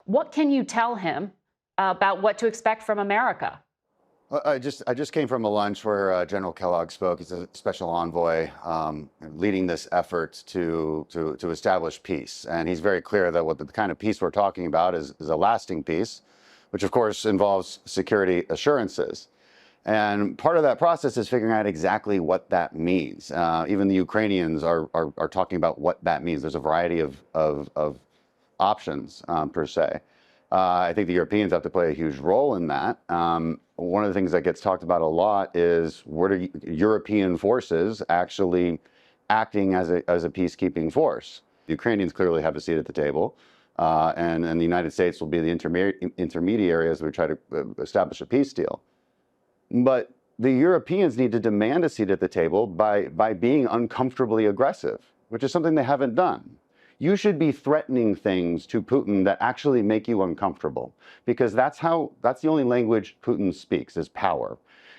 What can you tell him about what to expect from America? I just came from a lunch where General Kellogg spoke. He's a special envoy leading this effort to establish peace, and he's very clear that what the kind of peace we're talking about is a lasting peace, which of course involves security assurances. And part of that process is figuring out exactly what that means. Even the Ukrainians are talking about what that means. There's a variety of options per se. I think the Europeans have to play a huge role in that. One of the things that gets talked about a lot is what are European forces actually acting as a peacekeeping force? The Ukrainians clearly have a seat at the table, and the United States will be the intermediary as we try to establish a peace deal. But the Europeans need to demand a seat at the table by being uncomfortably aggressive, which is something they haven't done. You should be threatening things to Putin that actually make you uncomfortable, because that's the only language Putin speaks is power.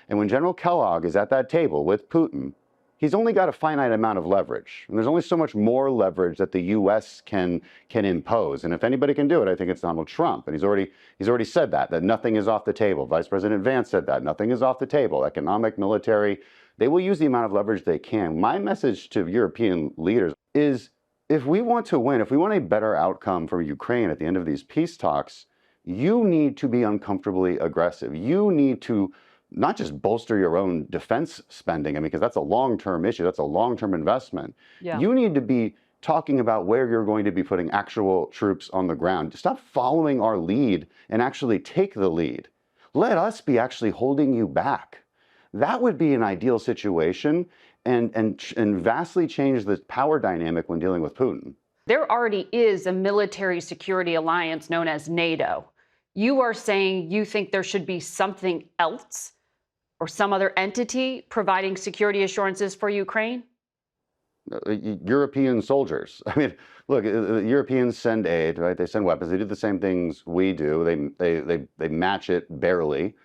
And when General Kellogg is at that table with Putin, he's only got a finite amount of leverage. And there's only so much more leverage that the US can impose. And if anybody can do it, I think it's Donald Trump. And he's already said that nothing is off the table. Vice President Vance said that nothing is off the table. Economic, military, they will use the amount of leverage they can. My message to European leaders is, if we want to win, if we want a better outcome for Ukraine at the end of these peace talks, you need to be uncomfortably aggressive. You need to not just bolster your own defense spending, because that's a long-term issue, that's a long-term investment. Yeah. You need to be talking about where you're going to be putting actual troops on the ground. Stop following our lead and actually take the lead. Let us be actually holding you back. That would be an ideal situation and vastly change the power dynamic when dealing with Putin. There already is a military security alliance known as NATO. You are saying you think there should be something else or some other entity providing security assurances for Ukraine? European soldiers. I mean, look, the Europeans send aid, right? They send weapons. They do the same things we do. They match it barely.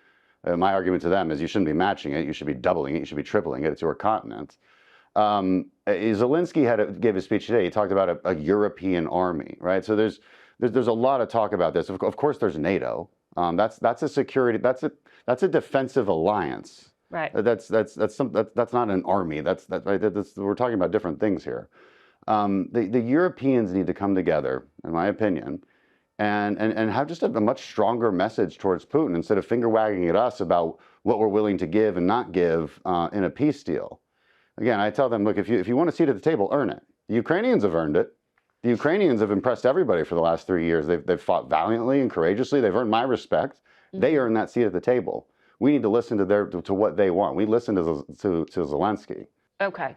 My argument to them is you shouldn't be matching it. You should be doubling it. You should be tripling it. It's your continent. Zelensky gave a speech today. He talked about a European army, right? So there's a lot of talk about this. Of course, there's NATO. That's a security. That's a defensive alliance. Right. That's not an army. We're talking about different things here. The Europeans need to come together, in my opinion, and have just a much stronger message towards Putin instead of finger wagging at us about what we're willing to give and not give in a peace deal. Again, I tell them, look, if you want a seat at the table, earn it. The Ukrainians have earned it. The Ukrainians have impressed everybody for the last 3 years. They've fought valiantly and courageously. They've earned my respect. Mm-hmm. They earned that seat at the table. We need to listen to what they want. We listen to Zelensky. Okay.